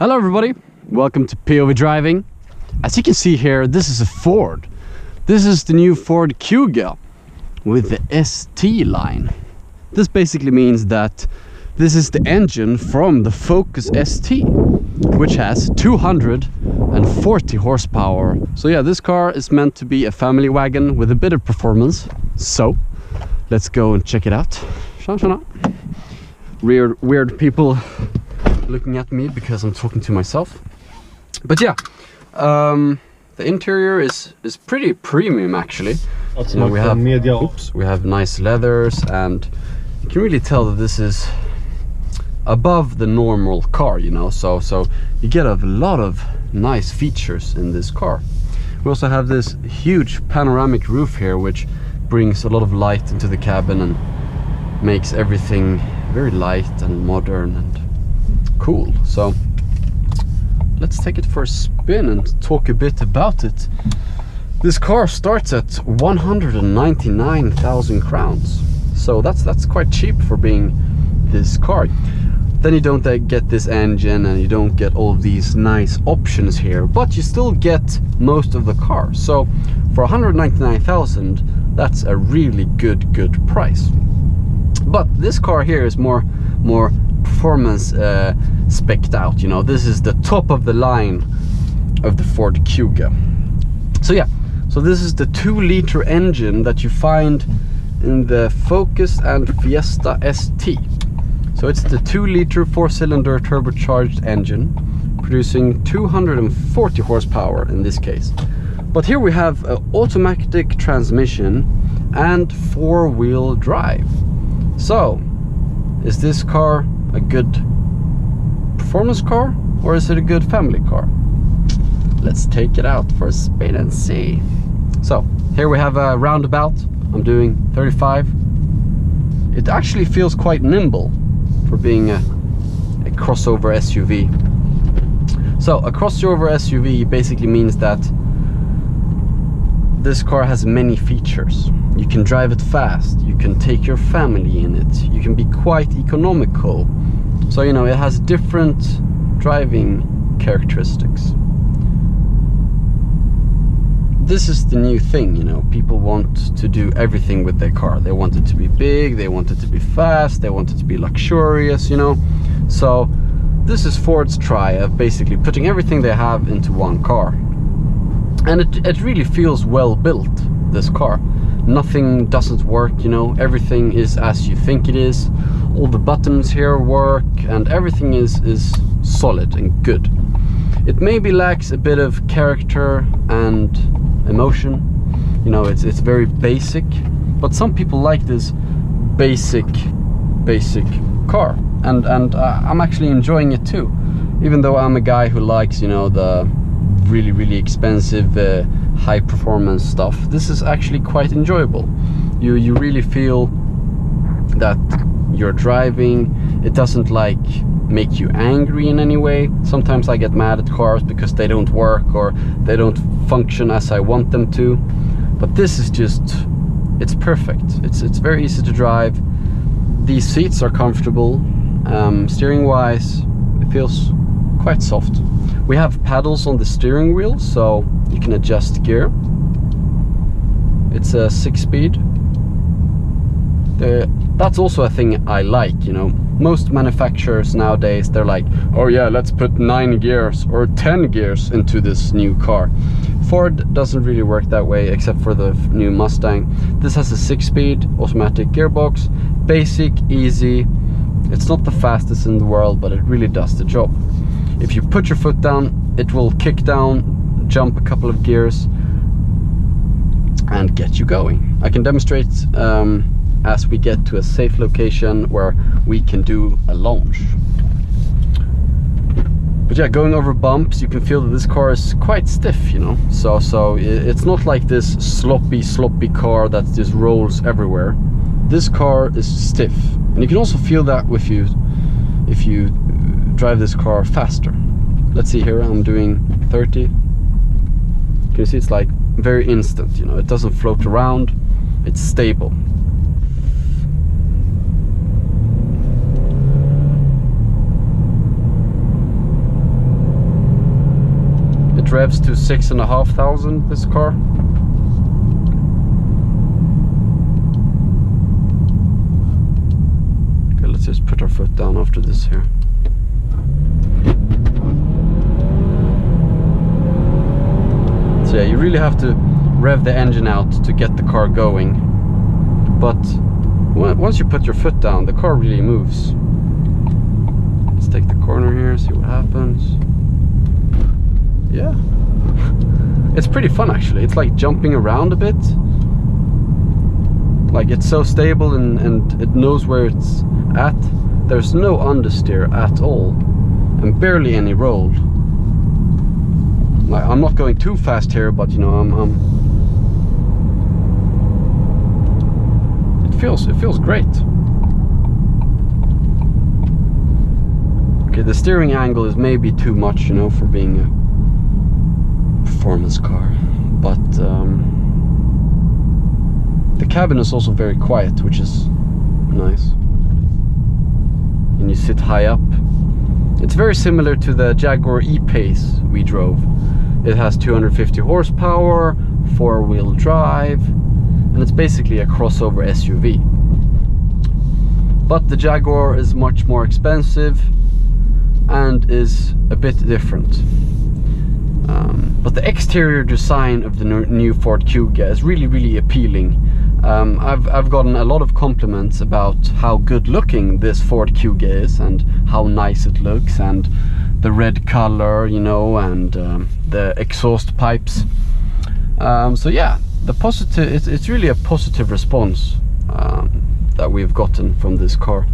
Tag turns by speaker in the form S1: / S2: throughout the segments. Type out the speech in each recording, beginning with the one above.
S1: Hello everybody, welcome to POV Driving. As you can see here, this is a Ford. This is the new Ford Kuga with the ST line. This basically means that this is the engine from the Focus ST, which has 240 horsepower. So yeah, this car is meant to be a family wagon with a bit of performance. So let's go and check it out. Weird people looking at me because I'm talking to myself. But yeah, the interior is pretty premium actually. You know, we have nice leathers, and you can really tell that this is above the normal car, you know, so you get a lot of nice features in this car. We also have this huge panoramic roof here, which brings a lot of light into the cabin and makes everything very light and modern and cool. So let's take it for a spin and talk a bit about it. This car starts at 199,000 crowns, so that's quite cheap for being this car. Then you don't get this engine and you don't get all of these nice options here, but you still get most of the car. So for 199,000, that's a really good price. But this car here is more performance spec'd out, you know. This is the top of the line of the Ford Kuga. So yeah, so this is the 2-liter engine that you find in the Focus and Fiesta ST. So it's the 2-liter 4-cylinder turbocharged engine producing 240 horsepower in this case. But here we have an automatic transmission and 4-wheel drive. So is this car a good performance car, or is it a good family car? Let's take it out for a spin and see. So here we have a roundabout. I'm doing 35. It actually feels quite nimble for being a crossover SUV. So a crossover SUV basically means that this car has many features. You can drive it fast, you can take your family in it, you can be quite economical. So, you know, it has different driving characteristics. This is the new thing, you know. People want to do everything with their car. They want it to be big, they want it to be fast, they want it to be luxurious, you know. So this is Ford's try of basically putting everything they have into one car. And it really feels well built, this car. Nothing doesn't work, you know. Everything is as you think it is. All the buttons here work, and everything is solid and good. It maybe lacks a bit of character and emotion. You know, it's very basic, but some people like this basic car, and I'm actually enjoying it too, even though I'm a guy who likes, you know, the really expensive high performance stuff. This is actually quite enjoyable. You really feel that you're driving. It doesn't like make you angry in any way. Sometimes I get mad at cars because they don't work or they don't function as I want them to, but this is just, it's perfect. It's very easy to drive. These seats are comfortable. Steering wise, it feels quite soft. We have paddles on the steering wheel, so you can adjust gear. It's a 6-speed. That's also a thing I like, you know. Most manufacturers nowadays, they're like, oh yeah, let's put 9 gears or 10 gears into this new car. Ford doesn't really work that way, except for the new Mustang. This has a 6-speed automatic gearbox, basic, easy. It's not the fastest in the world, but it really does the job. If you put your foot down, it will kick down, jump a couple of gears, and get you going. I can demonstrate as we get to a safe location where we can do a launch. But yeah, going over bumps, you can feel that this car is quite stiff, you know. So it's not like this sloppy car that just rolls everywhere. This car is stiff, and you can also feel that if you drive this car faster. Let's see here, I'm doing 30. Can you see it's like very instant, you know. It doesn't float around, it's stable. It revs to 6,500, this car. Okay, let's just put our foot down after this here. So yeah, you really have to rev the engine out to get the car going. But once you put your foot down, the car really moves. Let's take the corner here, see what happens. Yeah. It's pretty fun actually. It's like jumping around a bit. Like it's so stable and it knows where it's at. There's no understeer at all. And barely any roll. Like, I'm not going too fast here, but you know, it feels great. Okay, the steering angle is maybe too much, you know, for being a performance car, but the cabin is also very quiet, which is nice. And you sit high up. It's very similar to the Jaguar E-Pace we drove. It has 250 horsepower, 4-wheel drive, and it's basically a crossover SUV. But the Jaguar is much more expensive and is a bit different. But the exterior design of the new Ford Kuga is really appealing. I've gotten a lot of compliments about how good looking this Ford Kuga is and how nice it looks, and the red color, you know, and the exhaust pipes. So yeah, it's really a positive response that we've gotten from this car.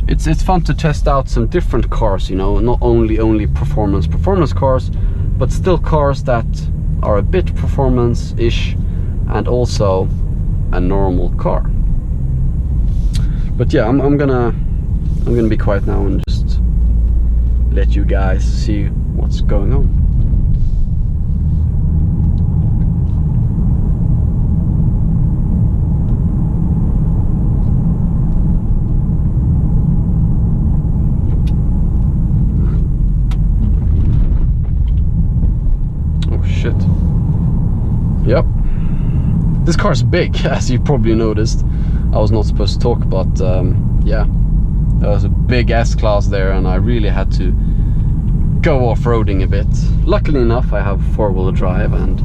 S1: It's fun to test out some different cars, you know, not only performance cars, but still cars that are a bit performance-ish and also a normal car. But yeah, I'm gonna be quiet now and just let you guys see what's going on. Yep, this car's big, as you probably noticed. I was not supposed to talk, but yeah, there was a big S-Class there and I really had to go off-roading a bit. Luckily enough, I have 4-wheel drive and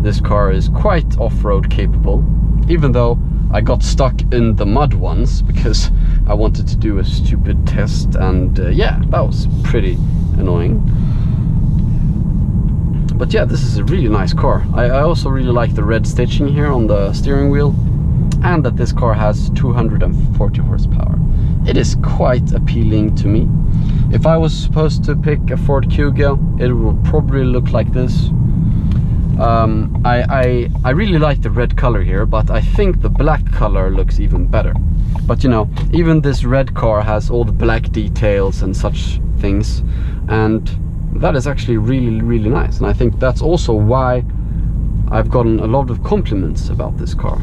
S1: this car is quite off-road capable, even though I got stuck in the mud once because I wanted to do a stupid test, and yeah, that was pretty annoying. But yeah, this is a really nice car. I also really like the red stitching here on the steering wheel, and that this car has 240 horsepower. It is quite appealing to me. If I was supposed to pick a Ford Kuga, it would probably look like this. I really like the red color here, but I think the black color looks even better. But you know, even this red car has all the black details and such things, and that is actually really nice. And I think that's also why I've gotten a lot of compliments about this car.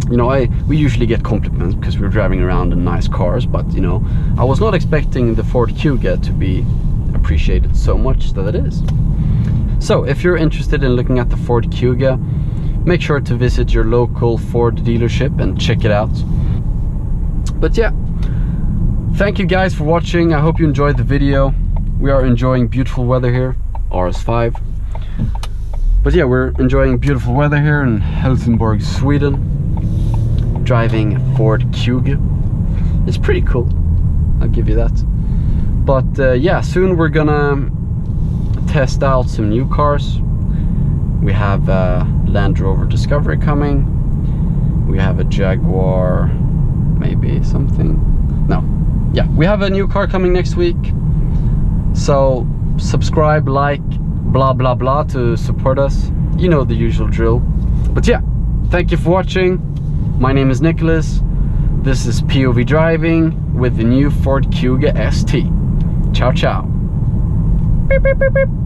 S1: You know, we usually get compliments because we're driving around in nice cars, but you know, I was not expecting the Ford Kuga to be appreciated so much that it is. So if you're interested in looking at the Ford Kuga, make sure to visit your local Ford dealership and check it out. But yeah, thank you guys for watching. I hope you enjoyed the video. We are enjoying beautiful weather here, RS5. But yeah, we're enjoying beautiful weather here in Helsingborg, Sweden, driving a Ford Kuga. It's pretty cool, I'll give you that. But yeah, soon we're gonna test out some new cars. We have a Land Rover Discovery coming. We have a Jaguar, maybe something. No, yeah, we have a new car coming next week. So subscribe, like, blah blah blah to support us. You know the usual drill. But yeah, thank you for watching. My name is Nicholas. This is POV Driving with the new Ford Kuga ST. Ciao ciao. Beep, beep, beep, beep.